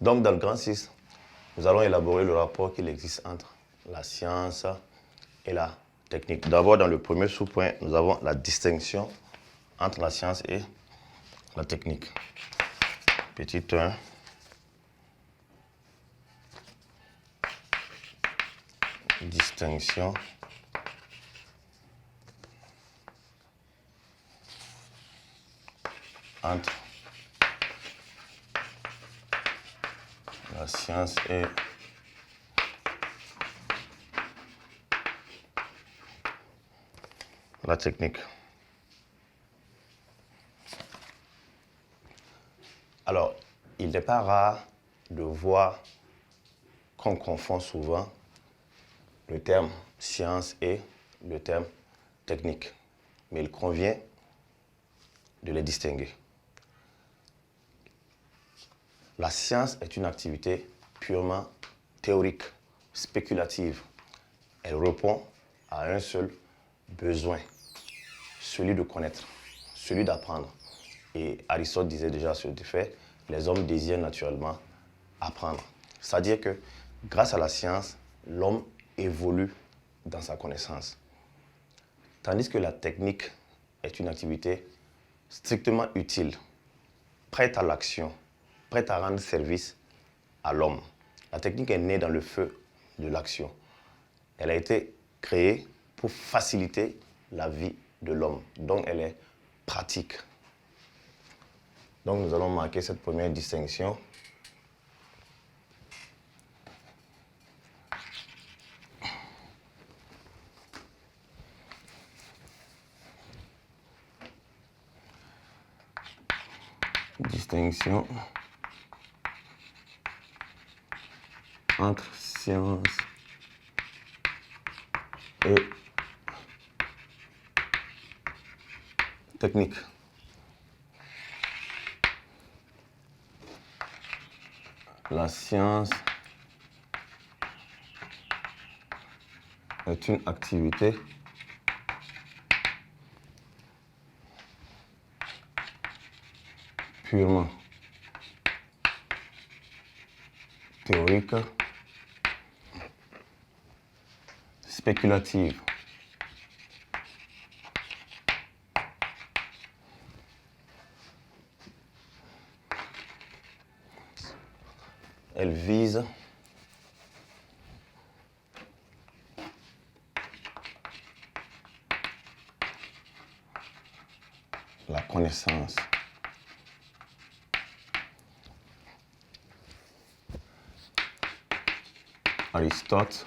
Donc, dans le grand 6, nous allons élaborer le rapport qu'il existe entre la science et la technique. D'abord, dans le premier sous-point, nous avons la distinction entre la science et la technique. Petit 1. Distinction entre la science et la technique. Alors, il n'est pas rare de voir qu'on confond souvent le terme science et le terme technique. Mais il convient de les distinguer. La science est une activité purement théorique, spéculative. Elle répond à un seul besoin, celui de connaître, celui d'apprendre. Et Aristote disait déjà sur ce fait, les hommes désirent naturellement apprendre. C'est-à-dire que grâce à la science, l'homme évolue dans sa connaissance. Tandis que la technique est une activité strictement utile, prête à l'action, prête à rendre service à l'homme. La technique est née dans le feu de l'action. Elle a été créée pour faciliter la vie de l'homme. Donc elle est pratique. Donc nous allons marquer cette première distinction. Distinction entre science et technique. La science est une activité purement théorique, spéculative. Elle vise la connaissance. Aristote,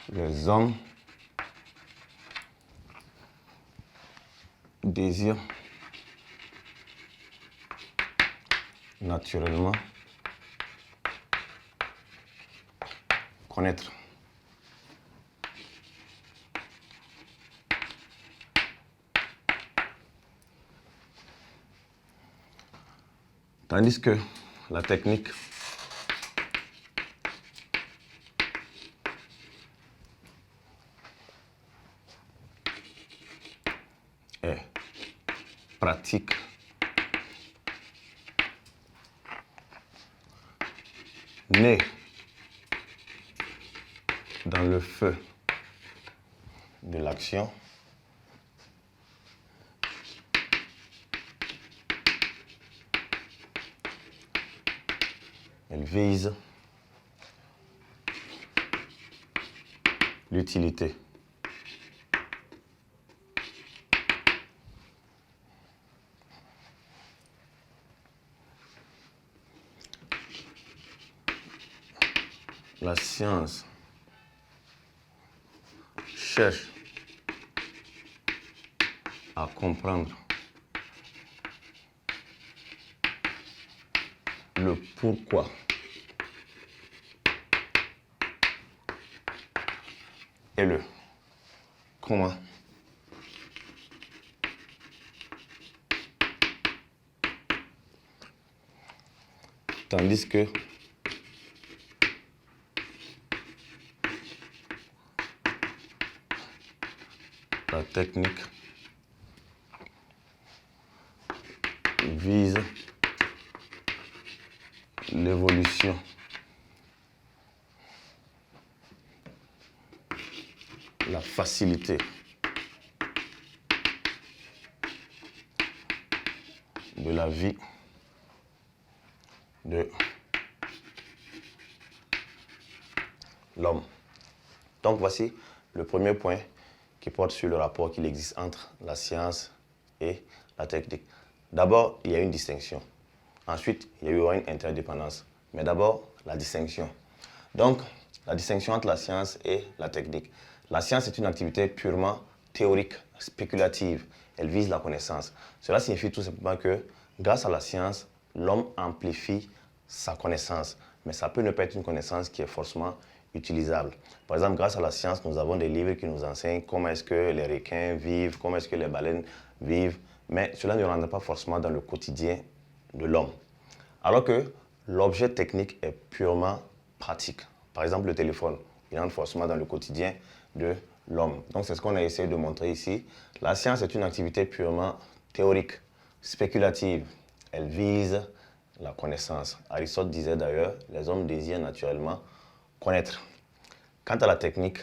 les hommes désirent naturellement connaître. Tandis que la technique est pratique, née dans le feu de l'action, elle vise l'utilité. La science cherche à comprendre le pourquoi et le comment. Tandis que la technique vise l'évolution la facilité de la vie de l'homme. Donc voici le premier point qui porte sur le rapport qu'il existe entre la science et la technique. D'abord, il y a une distinction. Ensuite, il y aura une interdépendance. Mais d'abord, la distinction. Donc, la distinction entre la science et la technique. La science est une activité purement théorique, spéculative. Elle vise la connaissance. Cela signifie tout simplement que grâce à la science, l'homme amplifie sa connaissance. Mais ça peut ne pas être une connaissance qui est forcément utilisable. Par exemple, grâce à la science, nous avons des livres qui nous enseignent comment est-ce que les requins vivent, comment est-ce que les baleines vivent. Mais cela ne rentre pas forcément dans le quotidien de l'homme. Alors que l'objet technique est purement pratique. Par exemple, le téléphone, il rentre forcément dans le quotidien de l'homme. Donc, c'est ce qu'on a essayé de montrer ici. La science est une activité purement théorique, spéculative. Elle vise la connaissance. Aristote disait d'ailleurs, les hommes désirent naturellement connaître. Quant à la technique,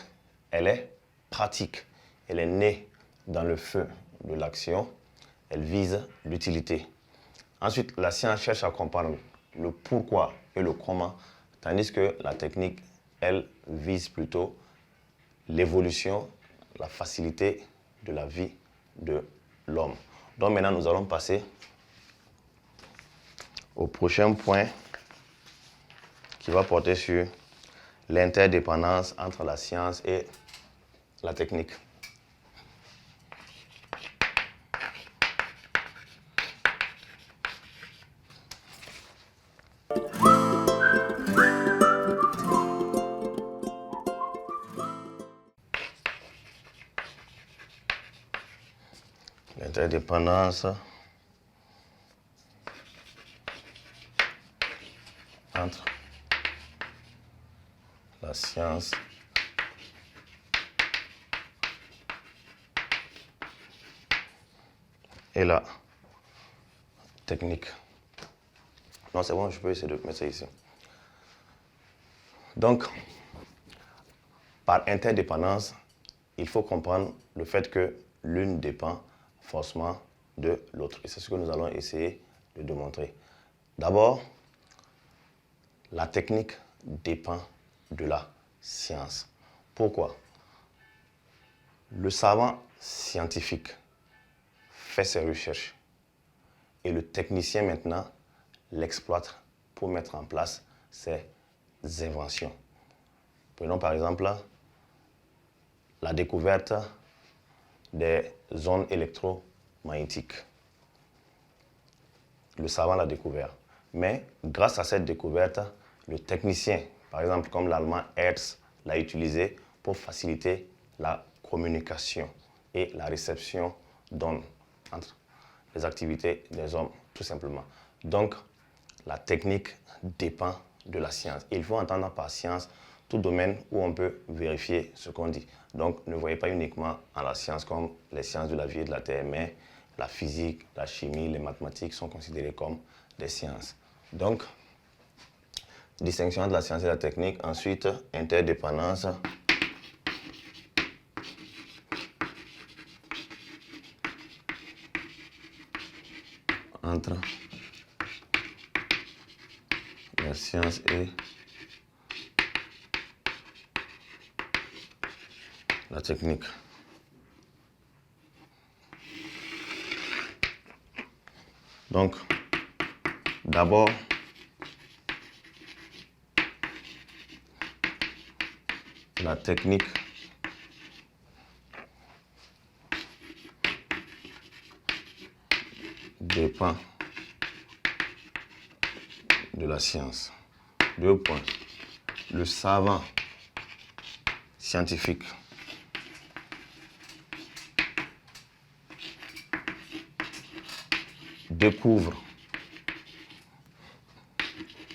elle est pratique. Elle est née dans le feu de l'action. Elle vise l'utilité. Ensuite, la science cherche à comprendre le pourquoi et le comment, tandis que la technique, elle, vise plutôt l'évolution, la facilité de la vie de l'homme. Donc maintenant, nous allons passer au prochain point qui va porter sur l'interdépendance entre la science et la technique. L'interdépendance entre la science et la technique. Non, c'est bon, je peux essayer de mettre ça ici. Donc, par interdépendance, il faut comprendre le fait que l'une dépend forcément de l'autre. Et c'est ce que nous allons essayer de démontrer. D'abord, la technique dépend de la science. Pourquoi? Le savant scientifique fait ses recherches et le technicien maintenant l'exploite pour mettre en place ses inventions. Prenons par exemple la découverte des ondes électromagnétiques. Le savant l'a découvert. Mais grâce à cette découverte, le technicien, par exemple comme l'allemand Hertz, l'a utilisé pour faciliter la communication et la réception d'ondes entre les activités des hommes, tout simplement. Donc, la technique dépend de la science. Il faut entendre par science tout domaine où on peut vérifier ce qu'on dit. Donc, ne voyez pas uniquement en la science comme les sciences de la vie et de la terre, mais la physique, la chimie, les mathématiques sont considérées comme des sciences. Donc, distinction entre la science et la technique. Ensuite, interdépendance. Entre la science et la technique. Donc, d'abord, la technique dépend de la science. 2 points. Le savant scientifique découvre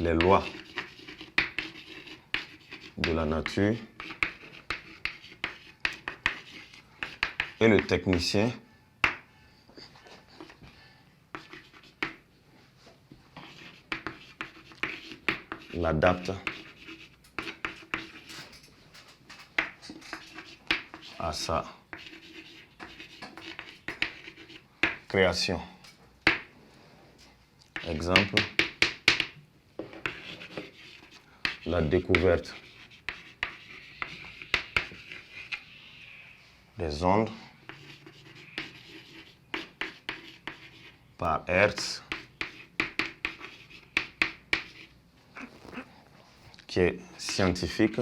les lois de la nature et le technicien l'adapte à sa création. Exemple, la découverte des ondes par Hertz qui est scientifique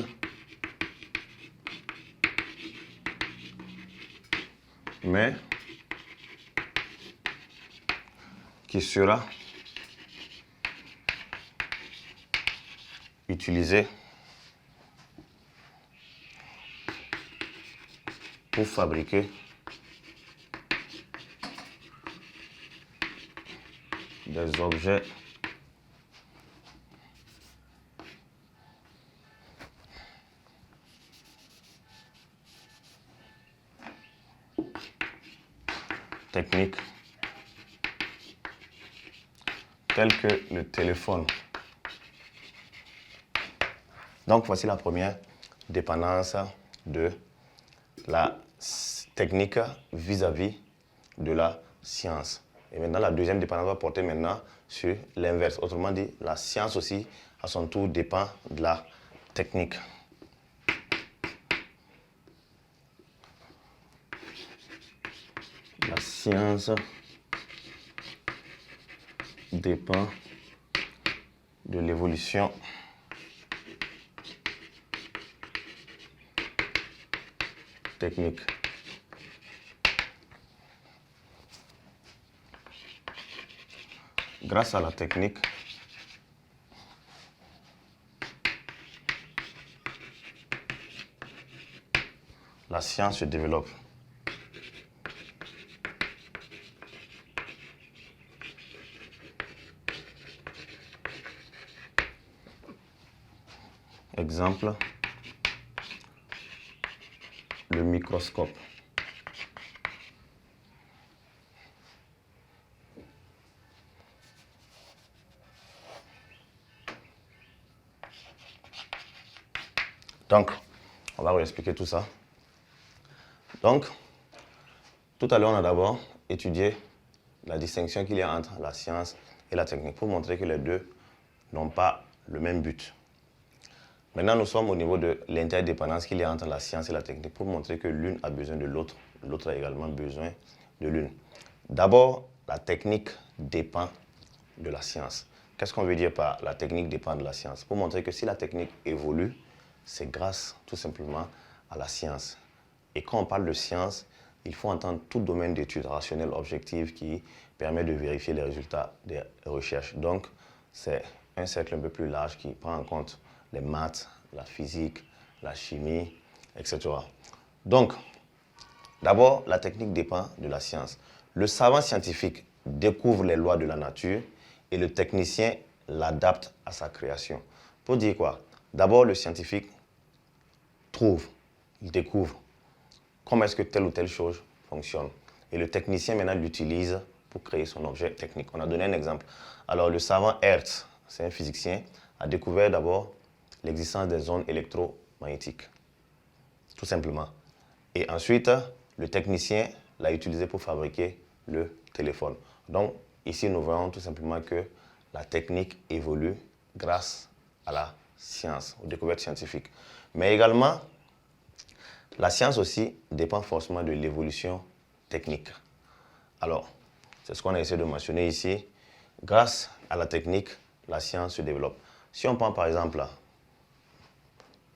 mais qui sera utilisé pour fabriquer des objets techniques tels que le téléphone. Donc voici la première dépendance de la technique vis-à-vis de la science. Et maintenant, la deuxième dépendance va porter maintenant sur l'inverse. Autrement dit, la science aussi, à son tour, dépend de la technique. La science dépend de l'évolution technique. Grâce à la technique, la science se développe. Exemple, le microscope. Donc, on va vous expliquer tout ça. Donc, tout à l'heure, on a d'abord étudié la distinction qu'il y a entre la science et la technique pour montrer que les deux n'ont pas le même but. Maintenant, nous sommes au niveau de l'interdépendance qu'il y a entre la science et la technique pour montrer que l'une a besoin de l'autre, l'autre a également besoin de l'une. D'abord, la technique dépend de la science. Qu'est-ce qu'on veut dire par la technique dépend de la science? Pour montrer que si la technique évolue, c'est grâce tout simplement à la science. Et quand on parle de science, il faut entendre tout domaine d'études rationnelles objectives qui permet de vérifier les résultats des recherches. Donc, c'est un cercle un peu plus large qui prend en compte les maths, la physique, la chimie, etc. Donc, d'abord, la technique dépend de la science. Le savant scientifique découvre les lois de la nature et le technicien l'adapte à sa création. Pour dire quoi? D'abord, le scientifique trouve, il découvre comment est-ce que telle ou telle chose fonctionne. Et le technicien maintenant l'utilise pour créer son objet technique. On a donné un exemple. Alors, le savant Hertz, c'est un physicien, a découvert d'abord l'existence des ondes électromagnétiques, tout simplement. Et ensuite, le technicien l'a utilisé pour fabriquer le téléphone. Donc, ici, nous voyons tout simplement que la technique évolue grâce à la science, aux découvertes scientifiques. Mais également, la science aussi dépend forcément de l'évolution technique. Alors, c'est ce qu'on a essayé de mentionner ici. Grâce à la technique, la science se développe. Si on prend par exemple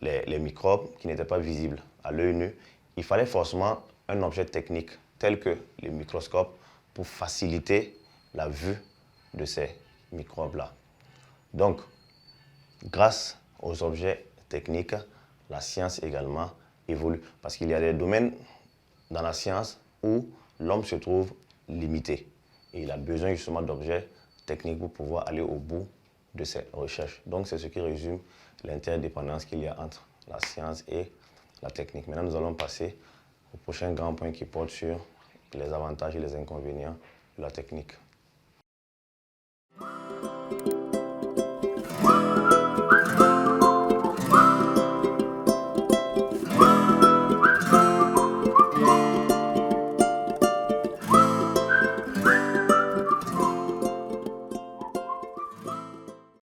les microbes qui n'étaient pas visibles à l'œil nu, il fallait forcément un objet technique tel que le microscope pour faciliter la vue de ces microbes-là. Donc, grâce aux objets techniques, la science également évolue. Parce qu'il y a des domaines dans la science où l'homme se trouve limité. Et il a besoin justement d'objets techniques pour pouvoir aller au bout de ses recherches. Donc, c'est ce qui résume l'interdépendance qu'il y a entre la science et la technique. Maintenant, nous allons passer au prochain grand point qui porte sur les avantages et les inconvénients de la technique.